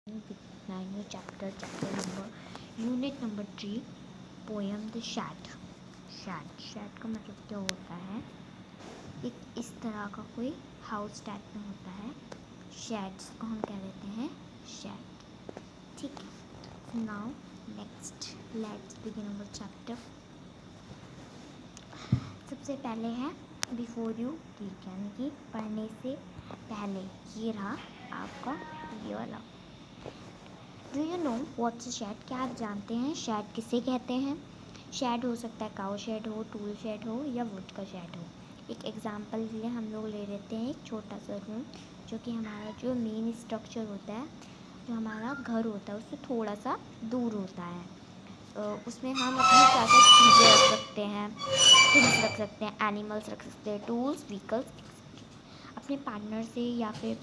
9 chapter number unit number 3 poem the shed। Shade का मतलब क्या होता है? एक इस तरह का कोई हाउस टाइप में होता है, शेड्स को हम कह देते हैं शेड। ठीक है, now next let's begin our chapter. सबसे पहले है बिफोर यू रीड, यानी कि पढ़ने से पहले। ये रहा आपका ये वाला। Do you know what's a shade? क्या आप जानते हैं शेड किसे कहते हैं? शेड हो सकता है काउ शेड हो, टूल शेड हो या वुड का शेड हो। एक एग्जांपल के लिए हम लोग ले लेते हैं एक छोटा सा रूम, जो कि हमारा जो मेन स्ट्रक्चर होता है, जो हमारा घर होता है उससे थोड़ा सा दूर होता है। उसमें हम अपनी क्या क्या चीज़ें रख सकते हैं, थिंग्स रख सकते हैं, एनिमल्स रख सकते हैं, टूल्स, व्हीकल्स। अपने पार्टनर से या फिर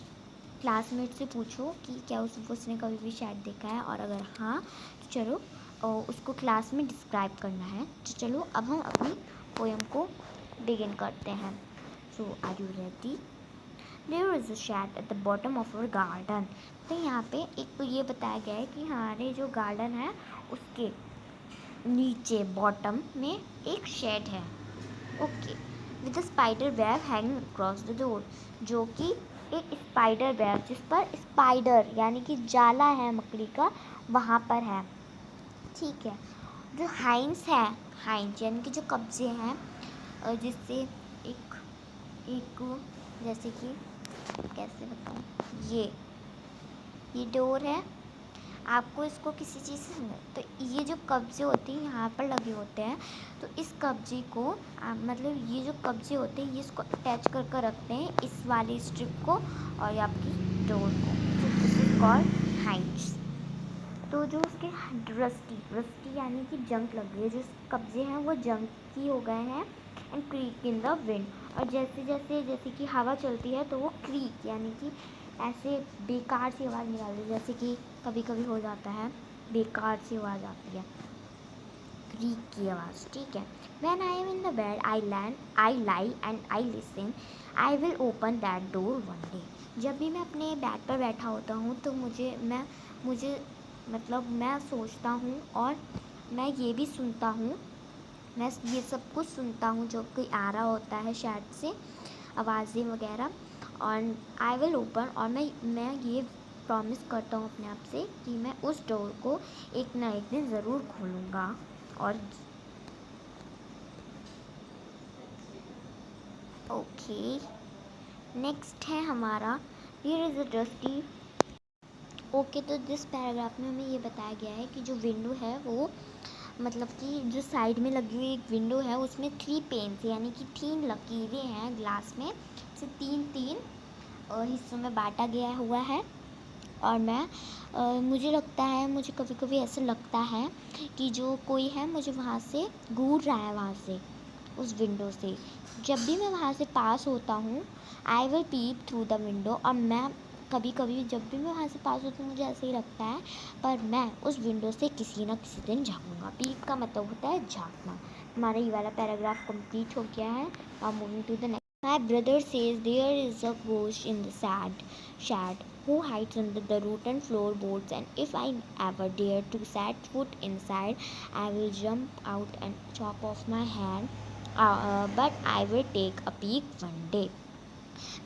क्लासमेट से पूछो कि क्या उसने कभी भी शेड देखा है, और अगर हाँ तो चलो उसको क्लास में डिस्क्राइब करना है। तो चलो अब हम अपनी पोएम को बिगिन करते हैं। So are you ready? There is a shed at the bottom of our garden. तो यहाँ पे एक तो ये बताया गया है कि हमारे जो गार्डन है उसके नीचे बॉटम में एक शेड है। Okay, with spider web hanging across the door, जो कि एक स्पाइडर वेब जिस पर स्पाइडर यानी कि जाला है मकड़ी का वहाँ पर है। ठीक है, जो हाइंस है, हाइंस यानी कि जो कब्जे हैं, जिससे एक एक जैसे कि कैसे बताऊँ, ये डोर है। आपको इसको किसी चीज़ से तो ये जो कब्जे होते हैं यहाँ पर लगे होते हैं, तो इस कब्जे को मतलब ये जो कब्जे होते हैं ये इसको अटैच कर कर रखते हैं इस वाली स्ट्रिप को और ये आपकी डोर को, तो दिस इज कॉल्ड हाइंस। तो जो उसके रस्टी यानी कि जंग लग गई है, जो कब्जे हैं वो जंग की हो गए हैं, and creek in the wind, और जैसे कि हवा चलती है तो वो क्रीक यानी कि ऐसे बेकार सी आवाज़ निकालती है, जैसे कि कभी कभी हो जाता है बेकार सी आवाज़ आती है, क्रीक की आवाज़। ठीक है, when I am in the bed I lie and I listen, I will open that door one day. जब भी मैं अपने बेड पर बैठा होता हूँ तो मुझे मतलब मैं सोचता हूँ और मैं ये भी सुनता हूँ, मैं ये सब कुछ सुनता हूँ जो कोई आ रहा होता है शायद से आवाज़ें वगैरह, और आई विल ओपन, और मैं ये प्रॉमिस करता हूँ अपने आप से कि मैं उस डोर को एक ना एक दिन ज़रूर खोलूँगा। और ओके, नेक्स्ट है हमारा here is a dusty. Okay, तो दिस पैराग्राफ में हमें ये बताया गया है कि जो विंडो है वो मतलब कि जो साइड में लगी हुई एक विंडो है उसमें 3 पेन्स यानी कि 3 लकीरें हैं ग्लास में, से 3 हिस्सों में बांटा गया हुआ है। और मुझे लगता है, मुझे कभी कभी ऐसा लगता है कि जो कोई है मुझे वहाँ से घूर रहा है, वहाँ से उस विंडो से। जब भी मैं वहाँ से पास होता हूँ I will pep through the window, और मैं कभी कभी जब भी मैं वहाँ से पास होती हूँ मुझे ऐसे ही लगता है, पर मैं उस विंडो से किसी न किसी दिन झाँकूँगा। पीप का मतलब होता है झाँकना। हमारा ये वाला पैराग्राफ कंप्लीट हो गया है। Now moving to the next. My brother says there is a ghost in the shed who hides under the rotten floorboards, and if I ever dare to set foot inside, I will jump out and chop off my hand. But I will take a peek one day.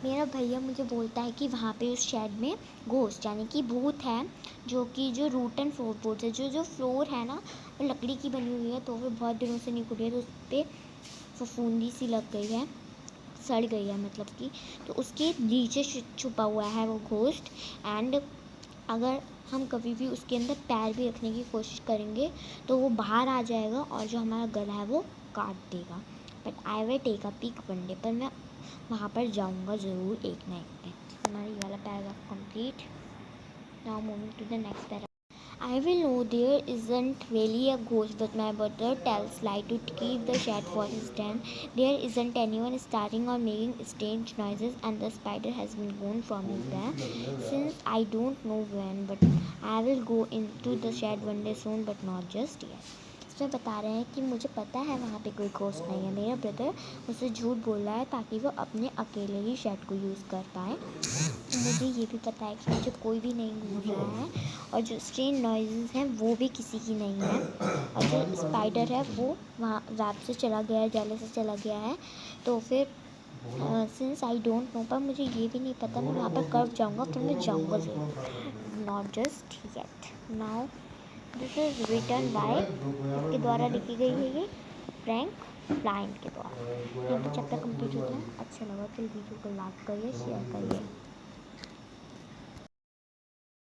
मेरा भैया मुझे बोलता है कि वहाँ पे उस shade में घोस्ट यानी कि भूत है, जो रूटन फ्लोरबोर्ड्स है, जो फ्लोर है ना वो लकड़ी की बनी हुई है, तो वो बहुत दिनों से नहीं खुली है, तो उस पर फफूंदी सी लग गई है, सड़ गई है मतलब कि, तो उसके नीचे छुपा हुआ है वो घोस्ट। एंड अगर हम कभी भी उसके अंदर पैर भी रखने की कोशिश करेंगे तो वो बाहर आ जाएगा और जो हमारा गला है वो काट देगा। But I will take a pic one day, पर मैं वहाँ पर जाऊँगा ज़रूर एक ना एक दिन। हमारा ये वाला paragraph complete. Now moving to the next paragraph. I will know there isn't really a ghost, but my brother tells lie to keep the shed for his den. There isn't anyone starting or making strange noises, and the spider has been gone from his bed since I don't know when. But I will go into the shed one day soon, but not just yet. उसमें बता रहे हैं कि मुझे पता है वहाँ पे कोई घोस्ट नहीं है, मेरा ब्रदर मुझसे झूठ बोल रहा है ताकि वो अपने अकेले ही शेड को यूज़ कर पाए। मुझे ये भी पता है कि मुझे कोई भी नहीं घूर रहा है, और जो स्ट्रेंज नॉइज़ेस हैं वो भी किसी की नहीं है, और जो स्पाइडर है वो वहाँ रात से चला गया है, जाले से चला गया है। तो फिर सिंस आई डोंट नो, पर मुझे ये भी नहीं पता मैं वहाँ पर कब जाऊँगा, फिर मैं जाऊँगा ज़रूर, not just yet. Now this is written by, इसके द्वारा लिखी गई है ये, फ्रैंक ब्लाइंड के द्वारा। यहीं पर चैप्टर कंप्लीट होता है। अच्छा लगा तो वीडियो को लाइक करिए, शेयर करिए।